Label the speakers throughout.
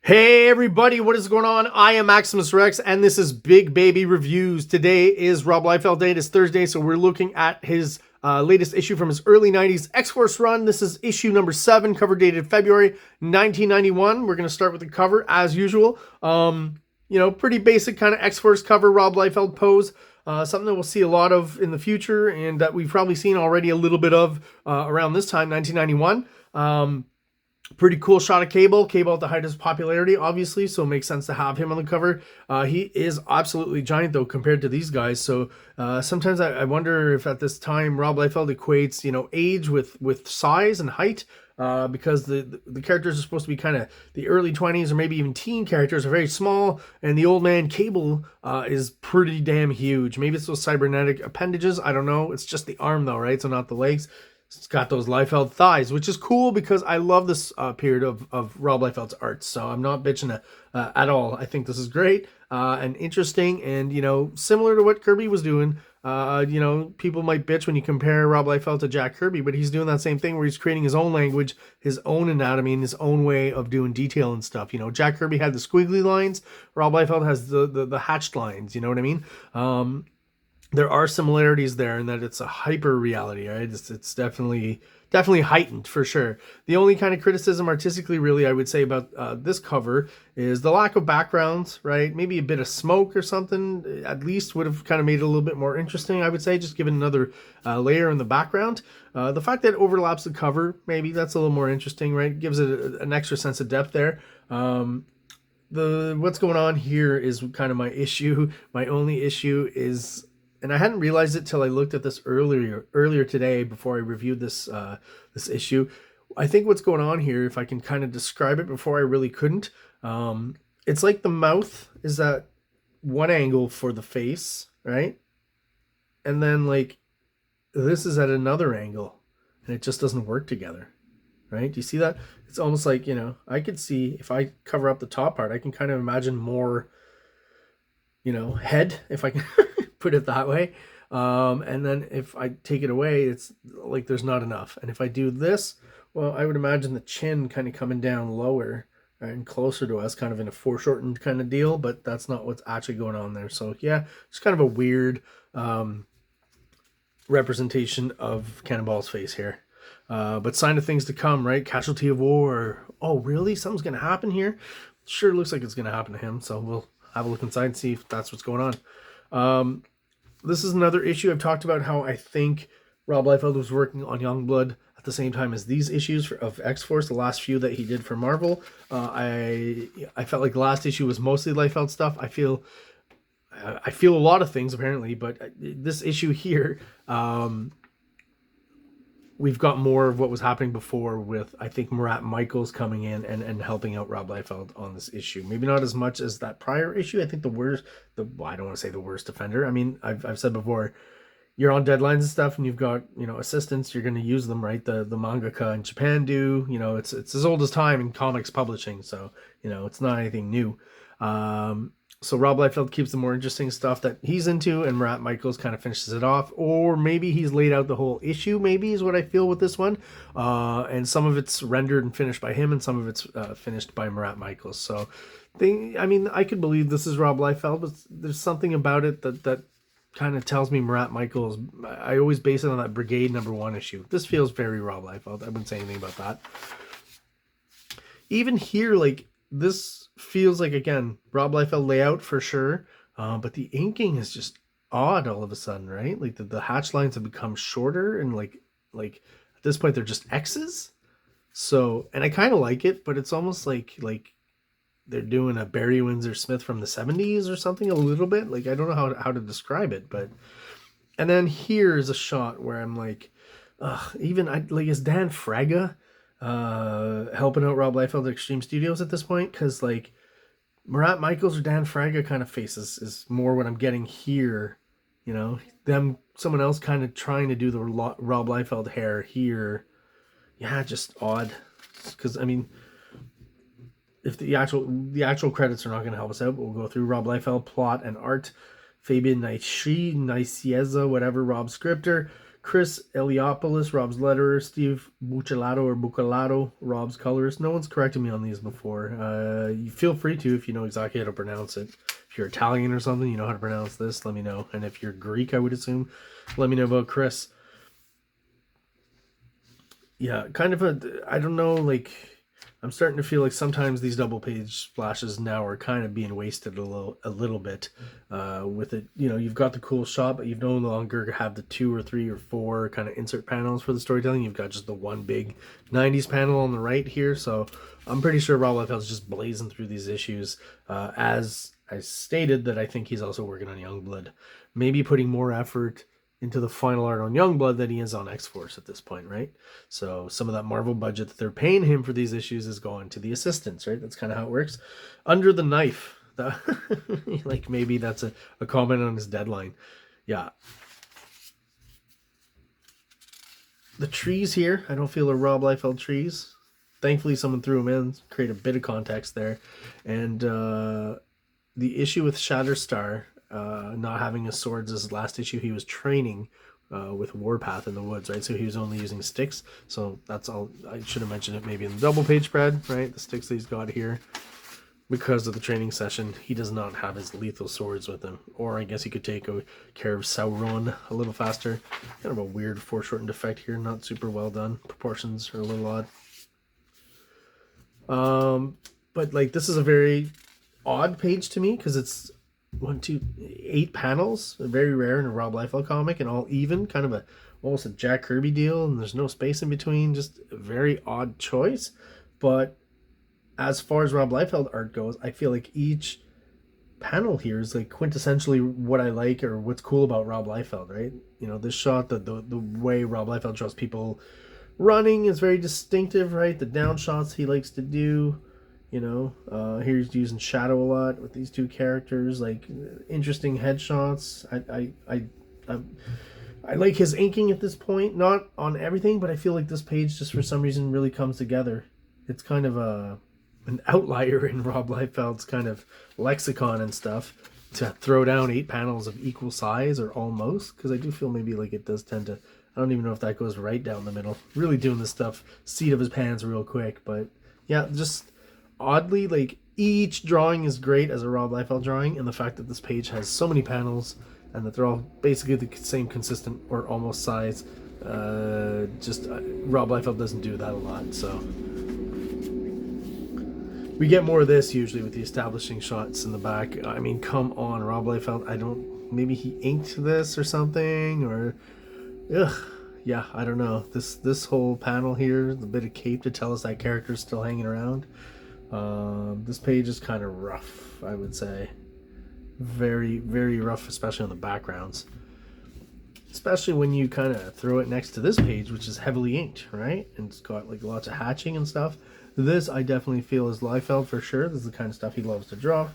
Speaker 1: Hey everybody, what is going on? I am Maximus Rex and this is Big Baby Reviews. Today is Rob Liefeld Day. It is Thursday, so we're looking at his latest issue from his early 90s X-Force run. This is issue number 7, cover dated February 1991. We're going to start with the cover as usual. Pretty basic kind of X-Force cover, Rob Liefeld pose. Something that we'll see a lot of in the future and that we've probably seen already a little bit of around this time, 1991. Pretty cool shot of Cable at the height of his popularity, obviously, so it makes sense to have him on the cover. He is absolutely giant, though, compared to these guys, so sometimes I wonder if at this time Rob Liefeld equates, age with size and height, because the characters are supposed to be kind of the early 20s or maybe even teen characters are very small, and the old man Cable is pretty damn huge. Maybe it's those cybernetic appendages, I don't know. It's just the arm, though, right? So not the legs. It's got those Liefeld thighs, which is cool because I love this period of Rob Liefeld's art. So I'm not bitching at all. I think this is great and interesting and, similar to what Kirby was doing. People might bitch when you compare Rob Liefeld to Jack Kirby, but he's doing that same thing where he's creating his own language, his own anatomy, and his own way of doing detail and stuff. Jack Kirby had the squiggly lines. Rob Liefeld has the hatched lines. You know what I mean? There are similarities there in that it's a hyper reality, right? It's definitely heightened for sure. The only kind of criticism artistically, really, I would say about this cover is the lack of backgrounds, right? Maybe a bit of smoke or something at least would have kind of made it a little bit more interesting, I would say, just given another layer in the background. The fact that it overlaps the cover, maybe that's a little more interesting, right? It gives it an extra sense of depth there. What's going on here is kind of my issue. My only issue is, and I hadn't realized it till I looked at this earlier today before I reviewed this this issue. I think what's going on here, if I can kind of describe it before I really couldn't, it's like the mouth is at one angle for the face, right? And then like this is at another angle, and it just doesn't work together, right? Do you see that? It's almost like, I could see if I cover up the top part, I can kind of imagine more, head, if I can put it that way. And then if I take it away, it's like there's not enough. And if I do this, well, I would imagine the chin kind of coming down lower and closer to us, kind of in a foreshortened kind of deal, but that's not what's actually going on there. So yeah, it's kind of a weird representation of Cannonball's face here. But sign of things to come, right? Casualty of war. Oh, really? Something's going to happen here? Sure looks like it's going to happen to him. So we'll have a look inside and see if that's what's going on. This is another issue. I've talked about how I think Rob Liefeld was working on YOUNBLOOD at the same time as these issues of X-Force, the last few that he did for Marvel. I felt like the last issue was mostly Liefeld stuff. I feel a lot of things apparently, but this issue here, we've got more of what was happening before with, I think, Murat Michaels coming in and helping out Rob Liefeld on this issue. Maybe not as much as that prior issue. I think I don't want to say the worst defender. I mean, I've said before, you're on deadlines and stuff and you've got, assistants, you're going to use them, right? The mangaka in Japan do, it's as old as time in comics publishing. So, it's not anything new. So Rob Liefeld keeps the more interesting stuff that he's into, and Murat Michaels kind of finishes it off. Or maybe he's laid out the whole issue, maybe, is what I feel with this one. And some of it's rendered and finished by him, and some of it's finished by Murat Michaels. So, I could believe this is Rob Liefeld, but there's something about it that kind of tells me Murat Michaels. I always base it on that Brigade #1 issue. This feels very Rob Liefeld. I wouldn't say anything about that. Even here, like, this feels like, again, Rob Liefeld layout for sure, but the inking is just odd all of a sudden, right? Like the hatch lines have become shorter, and like at this point they're just X's. So, and I kind of like it, but it's almost like they're doing a Barry Windsor Smith from the 70s or something a little bit. Like, I don't know how to describe it, but. And then here's a shot where I'm like, is Dan Fraga helping out Rob Liefeld at Extreme Studios at this point? Because like Murat Michaels or Dan Fraga kind of faces is more what I'm getting here. Someone else kind of trying to do the Rob Liefeld hair here. Yeah, just odd. Because if the actual credits are not going to help us out, but we'll go through Rob Liefeld, plot and art. Fabian Nicieza, whatever, Rob Scripter. Chris Eliopoulos, Rob's letterer. Steve Buccellato or Buccellato, Rob's colorist. No one's corrected me on these before. You feel free to if you know exactly how to pronounce it. If you're Italian or something, you know how to pronounce this, let me know. And if you're Greek, I would assume, let me know about Chris. Yeah, kind of I don't know, like, I'm starting to feel like sometimes these double page splashes now are kind of being wasted a little bit with it. You know, you've got the cool shot, but you no longer have the 2 or 3 or 4 kind of insert panels for the storytelling. You've got just the one big 90s panel on the right here. So I'm pretty sure Rob Liefeld's just blazing through these issues. As I stated, that I think he's also working on Youngblood. Maybe putting more effort into the final art on Youngblood than he is on X-Force at this point, right? So some of that Marvel budget that they're paying him for these issues is going to the assistants, right? That's kind of how it works. Under the Knife. Like, maybe that's a comment on his deadline. Yeah. The trees here, I don't feel are Rob Liefeld trees. Thankfully, someone threw them in, create a bit of context there. And the issue with Shatterstar, not having his swords, his last issue he was training with Warpath in the woods, right? So he was only using sticks. So that's all. I should have mentioned it maybe in the double page spread, right? The sticks that he's got here. Because of the training session, he does not have his lethal swords with him. Or I guess he could take care of Sauron a little faster. Kind of a weird foreshortened effect here. Not super well done. Proportions are a little odd. But like, this is a very odd page to me because it's 8 panels, very rare in a Rob Liefeld comic, and all even, kind of almost a Jack Kirby deal, and there's no space in between. Just a very odd choice. But as far as Rob Liefeld art goes, I feel like each panel here is like quintessentially what I like or what's cool about Rob Liefeld, right? You know, this shot, the way Rob Liefeld draws people running is very distinctive, right? The down shots he likes to do. You know, here he's using shadow a lot with these 2 characters, like interesting headshots. I like his inking at this point, not on everything, but I feel like this page just for some reason really comes together. It's kind of an outlier in Rob Liefeld's kind of lexicon and stuff to throw down 8 panels of equal size or almost, because I do feel maybe like it does tend to, I don't even know if that goes right down the middle. Really doing this stuff, seat of his pants real quick, but yeah, just oddly, like, each drawing is great as a Rob Liefeld drawing, and the fact that this page has so many panels and that they're all basically the same consistent or almost size, Rob Liefeld doesn't do that a lot. So we get more of this usually with the establishing shots in the back. I mean, come on, Rob Liefeld. Maybe he inked this or something, or yeah, I don't know. This whole panel here, the bit of cape to tell us that character's still hanging around. This page is kind of rough, I would say. Very, very rough, especially on the backgrounds. Especially when you kind of throw it next to this page, which is heavily inked, right? And it's got like lots of hatching and stuff. This I definitely feel is Liefeld for sure. This is the kind of stuff he loves to draw.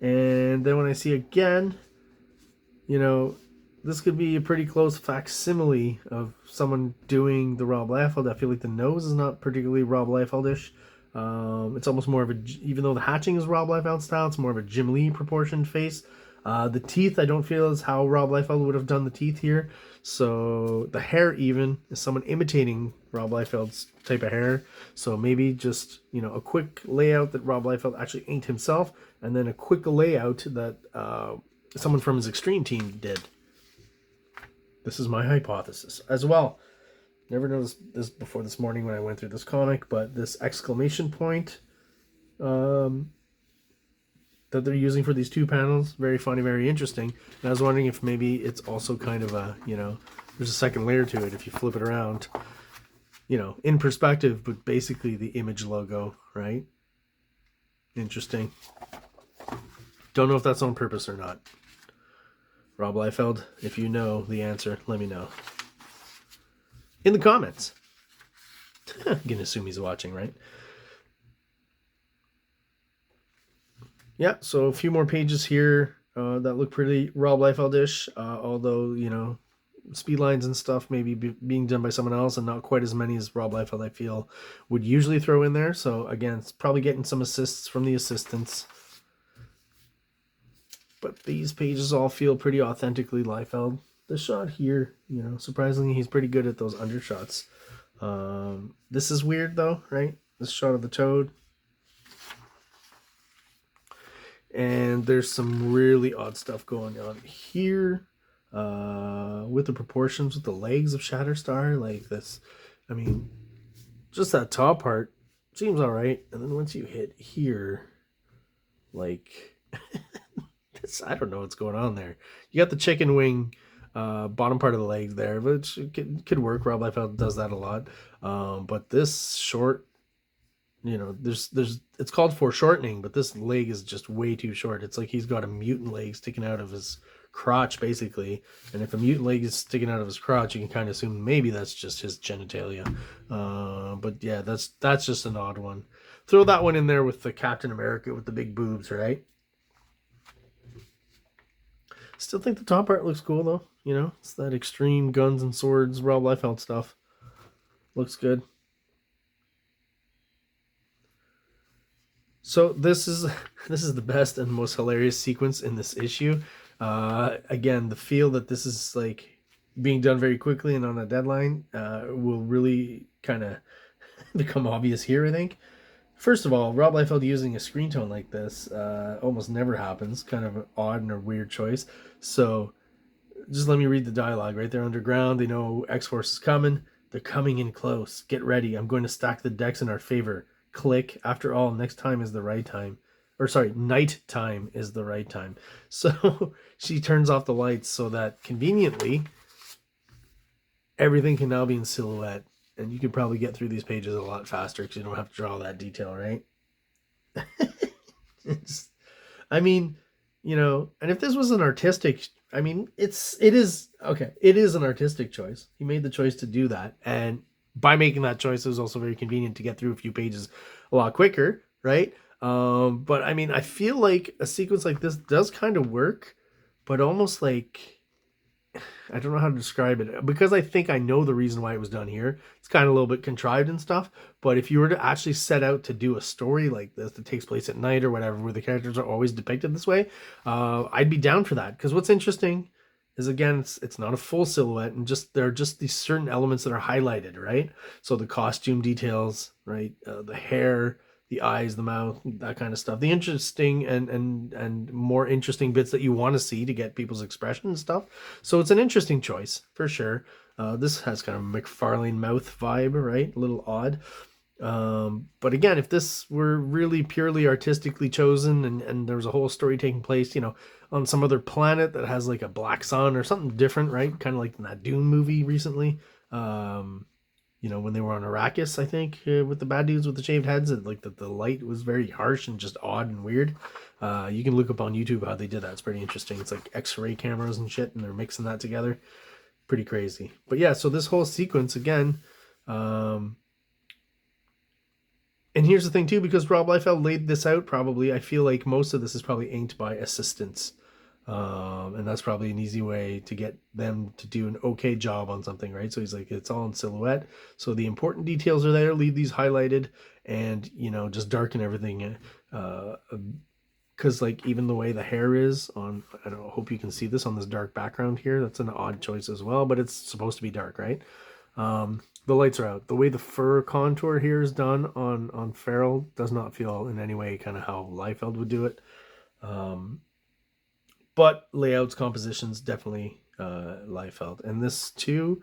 Speaker 1: And then when I see again, you know, this could be a pretty close facsimile of someone doing the Rob Liefeld. I feel like the nose is not particularly Rob Liefeld-ish. It's almost more of a, even though the hatching is Rob Liefeld style, it's more of a Jim Lee proportioned face. The teeth I don't feel is how Rob Liefeld would have done the teeth here. So the hair even is someone imitating Rob Liefeld's type of hair. So maybe just, you know, a quick layout that Rob Liefeld actually inked himself, and then a quick layout that someone from his Extreme team did. This is my hypothesis as well. Never noticed this before this morning when I went through this comic, but this exclamation point that they're using for these 2 panels, very funny, very interesting. And I was wondering if maybe it's also kind of a, you know, there's a second layer to it if you flip it around, you know, in perspective, but basically the image logo, right? Interesting. Don't know if that's on purpose or not. Rob Liefeld, if you know the answer, let me know in the comments. I'm gonna assume he's watching, right? Yeah, so a few more pages here that look pretty Rob Liefeld-ish, although, you know, speed lines and stuff maybe being done by someone else, and not quite as many as Rob Liefeld, I feel, would usually throw in there. So again, it's probably getting some assists from the assistants. But these pages all feel pretty authentically Liefeld. the shot here, you know, surprisingly, he's pretty good at those undershots. This is weird though, right? This shot of the toad. And there's some really odd stuff going on here with the proportions with the legs of Shatterstar. Like this, I mean, just that top part seems all right. And then once you hit here, like, I don't know what's going on there. You got the chicken wing bottom part of the legs there, which could work. Rob Liefeld does that a lot. But this short, you know, there's it's called foreshortening, but this leg is just way too short. It's like he's got a mutant leg sticking out of his crotch, basically. And if a mutant leg is sticking out of his crotch, you can kind of assume maybe that's just his genitalia. But yeah, that's just an odd one. Throw that one in there with the Captain America with the big boobs, right? Still think the top part looks cool though. You know, it's that extreme guns and swords Rob Liefeld stuff. Looks good. So this is the best and most hilarious sequence in this issue. Again, the feel that this is like being done very quickly and on a deadline will really kind of become obvious here, I think. First of all, Rob Liefeld using a screen tone like this almost never happens. Kind of an odd and a weird choice. So just let me read the dialogue right there underground. They know X-Force is coming. They're coming in close. Get ready. I'm going to stack the decks in our favor. Click. After all, next time is the right time. Or sorry, night time is the right time. So she turns off the lights so that conveniently everything can now be in silhouette. And you could probably get through these pages a lot faster because you don't have to draw that detail, right? I mean, you know, and if this was an artistic, I mean, it is an artistic choice. He made the choice to do that. And by making that choice, it was also very convenient to get through a few pages a lot quicker, right? But I mean, I feel like a sequence like this does kind of work, but almost like, I don't know how to describe it because I think I know the reason why it was done here. It's kind of a little bit contrived and stuff. But if you were to actually set out to do a story like this that takes place at night or whatever, where the characters are always depicted this way, I'd be down for that. Because what's interesting is, again, it's not a full silhouette, and just there are just these certain elements that are highlighted, right? So the costume details, right? The hair, the eyes, the mouth, that kind of stuff. The interesting and more interesting bits that you want to see to get people's expression and stuff. So it's an interesting choice for sure. This has kind of a McFarlane mouth vibe, right? A little odd. But again, if this were really purely artistically chosen and there was a whole story taking place, you know, on some other planet that has like a black sun or something different, right? Kind of like in that Dune movie recently. You know, when they were on Arrakis, I think, with the bad dudes with the shaved heads, like the light was very harsh and just odd and weird. You can look up on YouTube how they did that. It's pretty interesting. It's like X-ray cameras and shit, and they're mixing that together. Pretty crazy. But yeah, so this whole sequence, again, and here's the thing too, because Rob Liefeld laid this out probably, I feel like most of this is probably inked by assistants. And that's probably an easy way to get them to do an okay job on something, right? So he's like, it's all in silhouette. So the important details are there, leave these highlighted and, you know, just darken everything. Because like even the way the hair is on, I don't know, hope you can see this on this dark background here. That's an odd choice as well, but it's supposed to be dark, right? The lights are out. The way the fur contour here is done on Farrell does not feel in any way kind of how Liefeld would do it. But layouts, compositions, definitely Liefeld. And this too,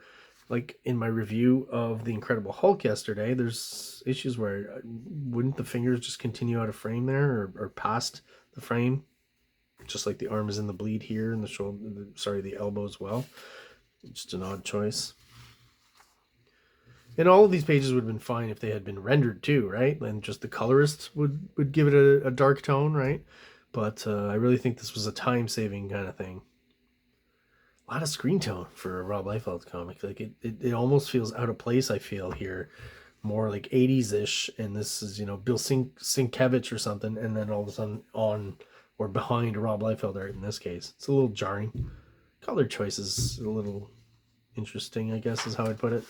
Speaker 1: like in my review of The Incredible Hulk yesterday, there's issues where wouldn't the fingers just continue out of frame there or past the frame? Just like the arm is in the bleed here and the shoulder, the elbow as well. Just an odd choice. And all of these pages would have been fine if they had been rendered too, right? And just the colorist would give it a dark tone, right? But I really think this was a time-saving kind of thing. A lot of screen tone for a Rob Liefeld comic. Like it almost feels out of place, I feel, here. More like 80s-ish, and this is, you know, Bill Sienkiewicz or something, and then all of a sudden on or behind Rob Liefeld art in this case. It's a little jarring. Color choice is a little interesting, I guess, is how I'd put it.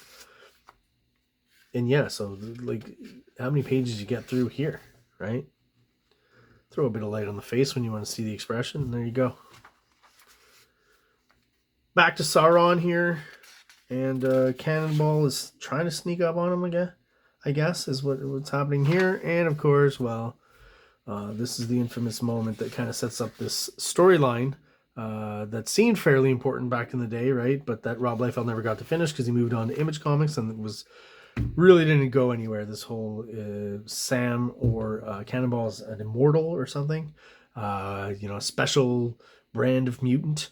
Speaker 1: And yeah, so like how many pages you get through here, right? Throw a bit of light on the face when you want to see the expression, and there you go. back to Sauron here, and Cannonball is trying to sneak up on him again, I guess, is what's happening here. And of course, well, this is the infamous moment that kind of sets up this storyline that seemed fairly important back in the day, right? But that Rob Liefeld never got to finish because he moved on to Image Comics, and it was really didn't go anywhere. This whole Sam or Cannonball is an immortal or something, you know, a special brand of mutant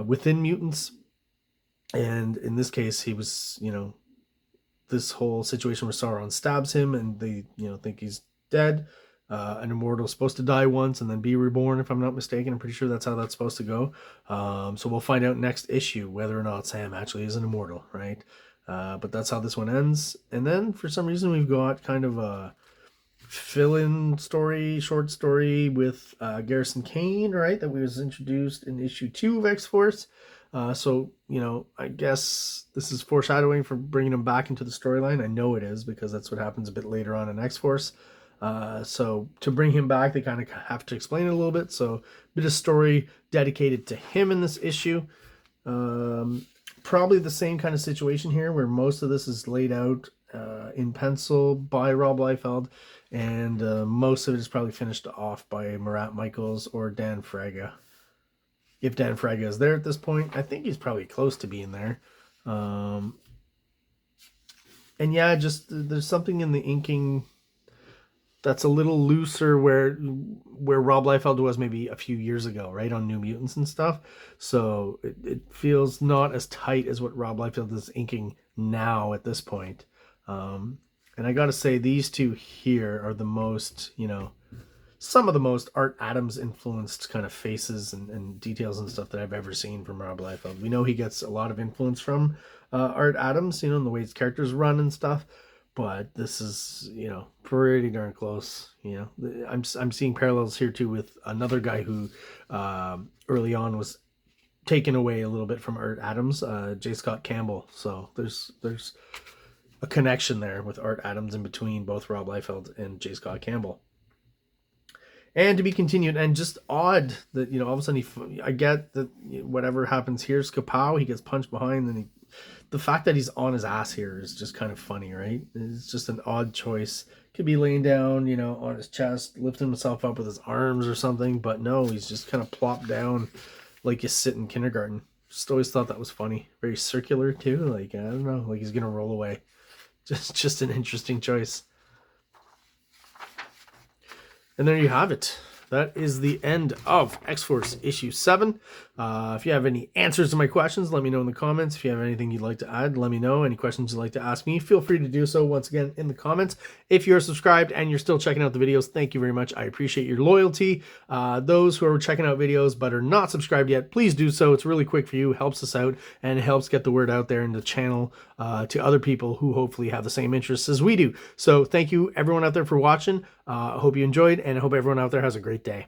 Speaker 1: within mutants. And in this case, he was, you know, this whole situation where Sauron stabs him and they, you know, think he's dead. An immortal is supposed to die once and then be reborn, if I'm not mistaken. I'm pretty sure that's how that's supposed to go. So we'll find out next issue whether or not Sam actually is an immortal, right? But that's how this one ends. And then for some reason we've got kind of a fill-in story, short story with Garrison Kane, right? That was introduced in issue 2 of X-Force. So, you know, I guess this is foreshadowing for bringing him back into the storyline. I know it is because that's what happens a bit later on in X-Force. So to bring him back, they kind of have to explain it a little bit. So a bit of story dedicated to him in this issue. Probably the same kind of situation here where most of this is laid out in pencil by Rob Liefeld, and most of it is probably finished off by Murat Michaels or Dan Fraga. If Dan Fraga is there at this point, I think he's probably close to being there. And yeah, just there's something in the inking that's a little looser where Rob Liefeld was maybe a few years ago, right, on New Mutants and stuff. So it feels not as tight as what Rob Liefeld is inking now at this point. And I got to say, these two here are the most, you know, some of the most Art Adams influenced kind of faces and details and stuff that I've ever seen from Rob Liefeld. We know he gets a lot of influence from Art Adams, you know, in the way his characters run and stuff. But this is, you know, pretty darn close. You know, I'm seeing parallels here too with another guy who early on was taken away a little bit from Art Adams, J. Scott Campbell. So there's a connection there with Art Adams in between both Rob Liefeld and J. Scott Campbell. And to be continued, and just odd that, you know, all of a sudden I get that whatever happens here is kapow, he gets punched behind, and the fact that he's on his ass here is just kind of funny, right? It's just an odd choice. Could be laying down, you know, on his chest, lifting himself up with his arms or something, but no, he's just kind of plopped down like you sit in kindergarten. Just always thought that was funny. Very circular too, like, I don't know, like he's gonna roll away. Just an interesting choice. And there you have it. That is the end of X-Force issue 7. If you have any answers to my questions, let me know in the comments. If you have anything you'd like to add, let me know. Any questions you'd like to ask me, feel free to do so once again in the comments. If you're subscribed and you're still checking out the videos, thank you very much. I appreciate your loyalty. Those who are checking out videos but are not subscribed yet, please do so. It's really quick for you, helps us out, and it helps get the word out there in the channel to other people who hopefully have the same interests as we do. So thank you everyone out there for watching. I hope you enjoyed, and I hope everyone out there has a great day.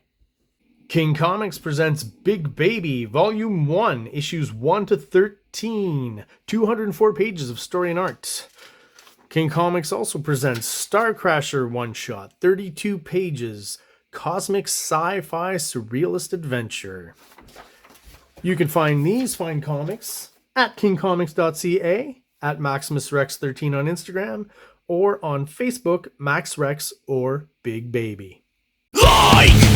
Speaker 1: King Comics presents Big Baby, Volume 1, Issues 1 to 13, 204 pages of story and art. King Comics also presents Star Crasher one-shot, 32 pages, cosmic sci-fi surrealist adventure. You can find these fine comics at kingcomics.ca, at MaximusRex13 on Instagram, or on Facebook, MaxRex or Big Baby. Like!